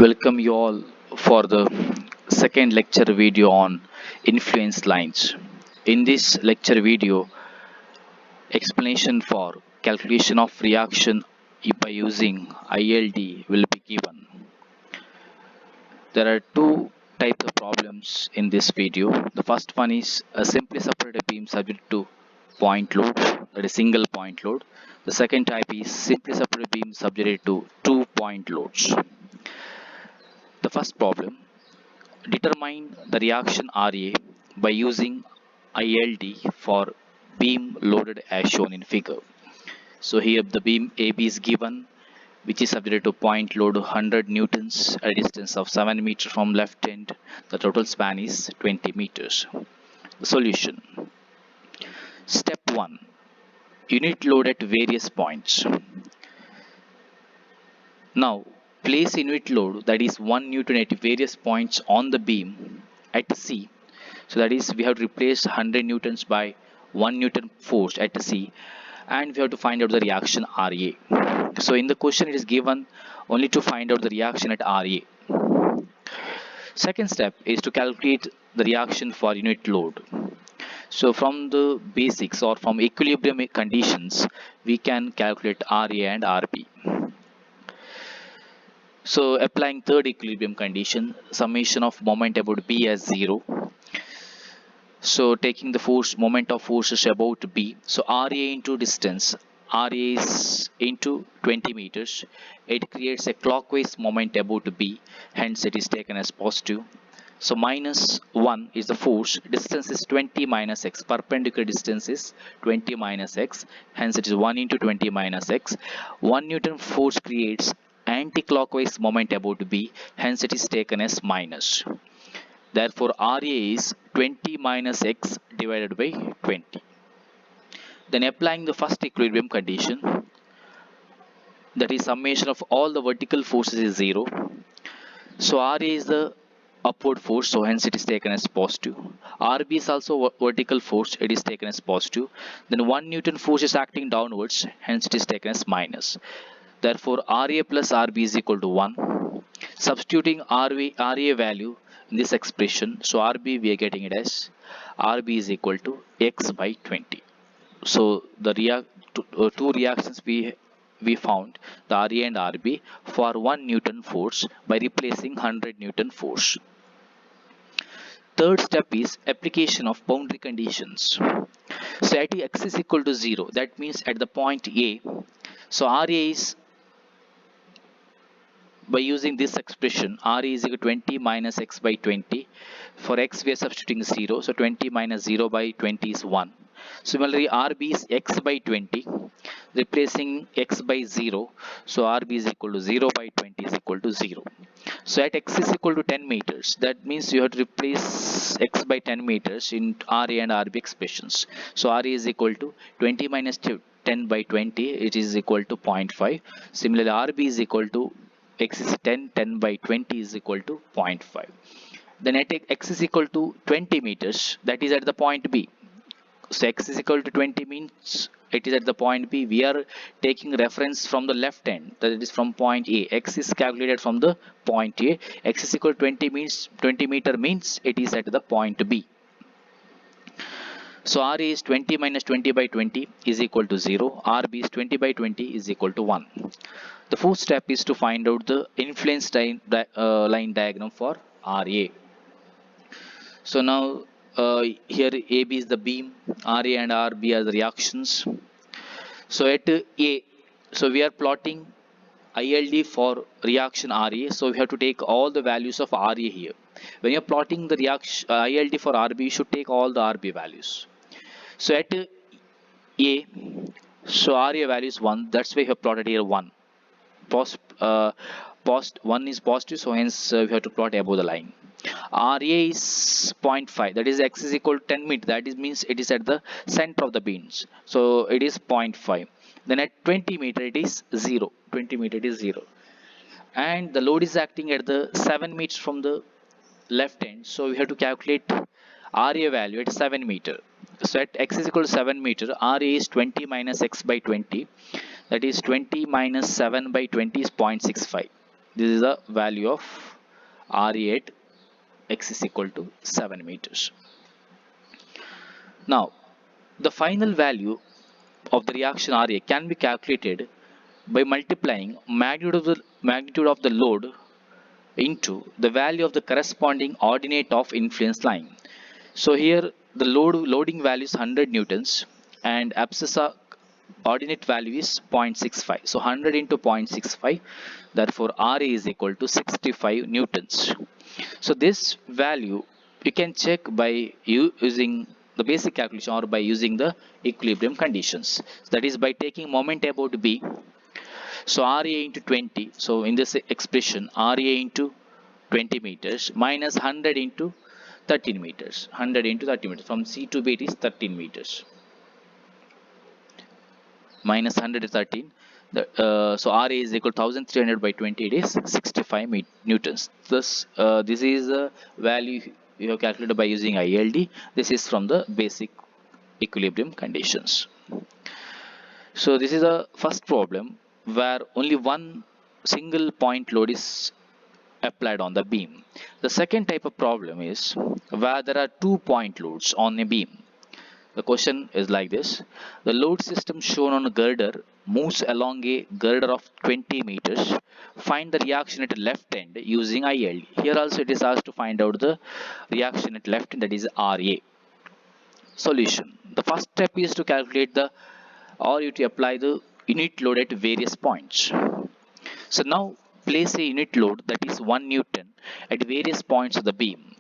Welcome you all for the second lecture video on influence lines. In this lecture video, explanation for calculation of reaction by using ILD will be given. There are two types of problems in this video. The first one is a simply separated beam subject to point load, that is single point load. The second type is simply separated beam subjected to 2 point loads. The first problem: determine the reaction RA by using ILD for beam loaded as shown in figure. So here the beam AB is given, which is subjected to point load 100 newtons at a distance of 7 meters from left end. The total span is 20 meters. The solution. Step 1. Unit load at various points. Now place unit load, that is 1 Newton, at various points on the beam at C. So that is, we have to replace 100 newtons by 1 Newton force at C, and we have to find out the reaction RA. So in the question it is given only to find out the reaction at RA. Second step is to calculate the reaction for unit load. So from the basics or from equilibrium conditions, we can calculate RA and RB. So applying third equilibrium condition, summation of moment about B as 0. So taking the force, moment of force is about B. So RA into distance, RA is into 20 meters. It creates a clockwise moment about B, hence it is taken as positive. So minus 1 is the force, distance is 20 minus x, perpendicular distance is 20 minus x, hence it is 1 into 20 minus x. 1 Newton force creates anti-clockwise moment about B, hence it is taken as minus. Therefore RA is 20 minus x divided by 20. Then applying the first equilibrium condition, that is summation of all the vertical forces is 0. So RA is the upward force, so hence it is taken as positive. RB is also vertical force, it is taken as positive. Then 1 Newton force is acting downwards, hence it is taken as minus. Therefore RA plus RB is equal to 1. Substituting RA value in this expression, so RB we are getting it as RB is equal to x by 20. So the two reactions we found, the RA and RB, for 1 Newton force by replacing 100 Newton force. Third step is application of boundary conditions. So at x is equal to 0, that means at the point A, so RA is, by using this expression, RA is equal to 20 minus x by 20. For x we are substituting 0, so 20 minus 0 by 20 is 1. Similarly RB is x by 20, replacing x by 0, so RB is equal to 0 by 20 is equal to 0. So at x is equal to 10 meters, that means you have to replace x by 10 meters in RA and RB expressions. So RA is equal to 20 minus 10 by 20, it is equal to 0.5. Similarly RB is equal to x is 10, 10 by 20 is equal to 0.5. Then at x is equal to 20 meters, that is at the point B. So x is equal to 20 means it is at the point B. We are taking reference from the left end, that is from point A. X is calculated from the point A. X is equal to 20 means 20 meter means it is at the point B. So RA is 20 minus 20 by 20 is equal to 0. RB is 20 by 20 is equal to 1. The fourth step is to find out the influence line diagram for RA. So now here AB is the beam, RA and RB are the reactions. So at A, so we are plotting ILD for reaction RA, so we have to take all the values of RA here. When you are plotting the reaction ILD for RB, you should take all the RB values. So at A, so RA value is 1, that's why we have plotted here 1. Post 1 is positive, so hence we have to plot above the line. RA is 0.5, that is x is equal to 10 meter, that is means it is at the center of the beams, so it is 0.5. Then at 20 meter it is 0, 20 meter it is 0, and the load is acting at the 7 meters from the left end, so we have to calculate RA value at 7 meter. So at x is equal to 7 meter, RA is 20 minus x by 20, that is 20 minus 7 by 20 is 0.65. This is the value of RA at x is equal to 7 meters. Now, the final value of the reaction RA can be calculated by multiplying magnitude of the load into the value of the corresponding ordinate of influence line. So here the loading value is 100 newtons and abscissa ordinate value is 0.65. So 100 into 0.65, therefore RA is equal to 65 newtons. So this value you can check by using the basic calculation or by using the equilibrium conditions. That is by taking moment about B. So RA into 20. So in this expression, RA into 20 meters minus 100 into 13 meters. 100 into 30 meters. From C to B it is 13 meters. Minus 100 is 13. So RA is equal to 1300 by 20. It is 65 newtons. Thus, this is the value you have calculated by using ILD. This is from the basic equilibrium conditions. So this is the first problem where only one single point load is applied on the beam. The second type of problem is where there are 2 point loads on a beam. The question is like this. The load system shown on a girder moves along a girder of 20 meters. Find the reaction at left end using ILD. Here also it is asked to find out the reaction at left end, that is RA. Solution. The first step is to calculate the or you to apply the unit load at various points. So now place a unit load that is 1 Newton at various points of the beam.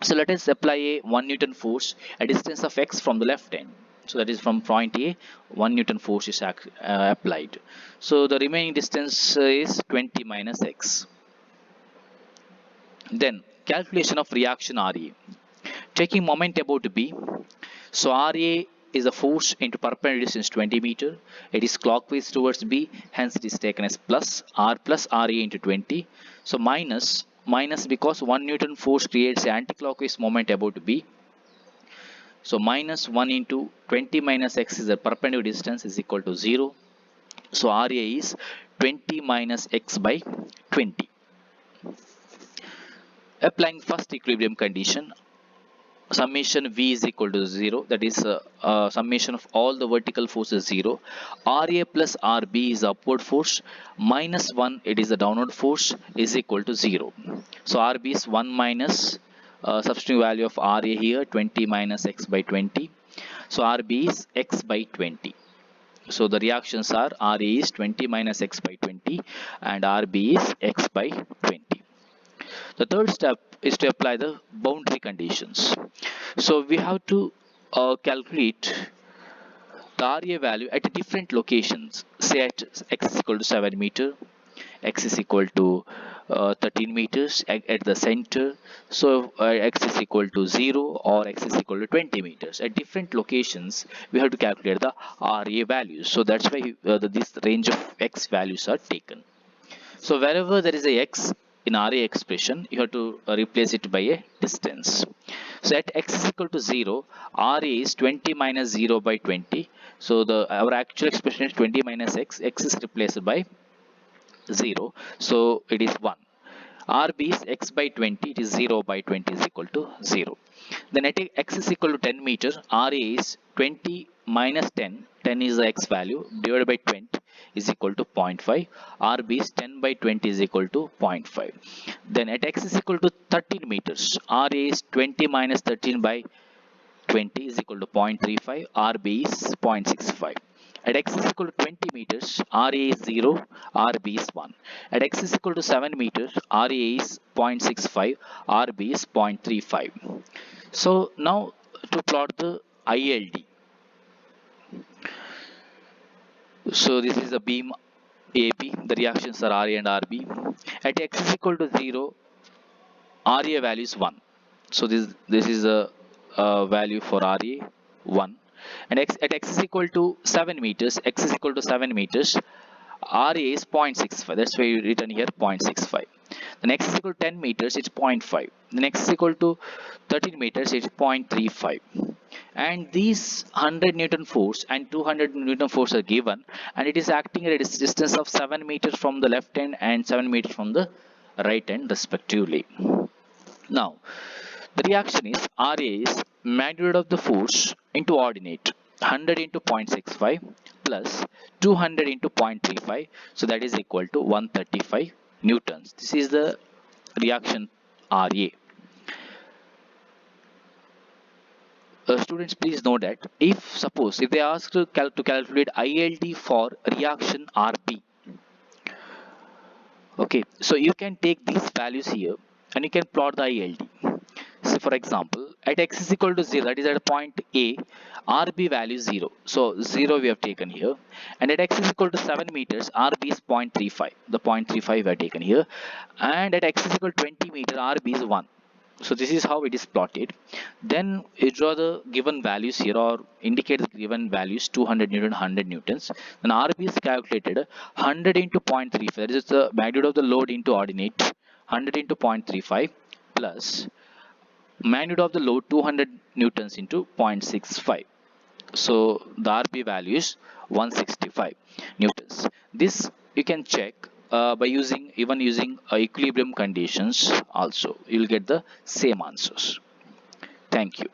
So let us apply a 1 Newton force at distance of x from the left end. So that is from point A, 1 Newton force is applied. So the remaining distance is 20 minus x. Then calculation of reaction RA. Taking moment about B. So RA is a force into perpendicular distance 20 meter. It is clockwise towards B, hence it is taken as plus RA into 20. So minus because 1 Newton force creates an anti-clockwise moment about B. So minus 1 into 20 minus x is the perpendicular distance is equal to 0. So RA is 20 minus x by 20. Applying first equilibrium condition, summation V is equal to 0, that is summation of all the vertical forces 0. RA plus RB is upward force, minus 1 it is the downward force, is equal to 0. So RB is 1 minus substituting value of RA here, 20 minus x by 20. So RB is x by 20. So the reactions are RA is 20 minus x by 20 and RB is x by 20. The third step is to apply the boundary conditions. So we have to calculate the RA value at different locations. Say at x is equal to 7 meter, x is equal to 13 meters at the center. So x is equal to 0 or x is equal to 20 meters. At different locations, we have to calculate the RA values. So that's why this range of x values are taken. So wherever there is a x in RA expression, you have to replace it by a distance. So at x is equal to 0, RA is 20 minus 0 by 20. So our actual expression is 20 minus x. X is replaced by 0. So it is 1. RB is x by 20. It is 0 by 20 is equal to 0. Then at x is equal to 10 meter, RA is 20 minus 10. 10 is the x value divided by 20 is equal to 0.5. RB is 10 by 20 is equal to 0.5. Then at x is equal to 13 meters, RA is 20 minus 13 by 20 is equal to 0.35. RB is 0.65. At x is equal to 20 meters, RA is 0, RB is 1. At x is equal to 7 meters, RA is 0.65, RB is 0.35. So now to plot the ILD. So this is the beam AB. The reactions are RA and RB. At x is equal to 0, RA value is 1. So this is a value for RA 1. And at x is equal to 7 meters, x is equal to 7 meters, RA is 0.65. That's why you written here 0.65. Then x is equal to 10 meters, it's 0.5. Then x is equal to 13 meters, it's 0.35. and these 100 Newton force and 200 Newton force are given, and it is acting at a distance of 7 meters from the left end and 7 meters from the right end respectively. Now the reaction is RA is magnitude of the force into ordinate 100 into 0.65 plus 200 into 0.35, so that is equal to 135 newtons. This is the reaction RA. Students, please know that if suppose if they ask to calculate ILD for reaction RB, okay, so you can take these values here and you can plot the ILD. So for example, at x is equal to 0, that is at point A, RB value is 0. So 0 we have taken here. And at x is equal to 7 meters, RB is 0.35. The 0.35 we have taken here. And at x is equal to 20 meters, RB is 1. So this is how it is plotted. Then you draw the given values here or indicate the given values 200 Newton, 100 Newtons. Then RB is calculated 100 into 0.35. That is the magnitude of the load into ordinate 100 into 0.35 plus magnitude of the load 200 newtons into 0.65. So the RB value is 165 newtons. This you can check by using equilibrium conditions also. You will get the same answers. Thank you.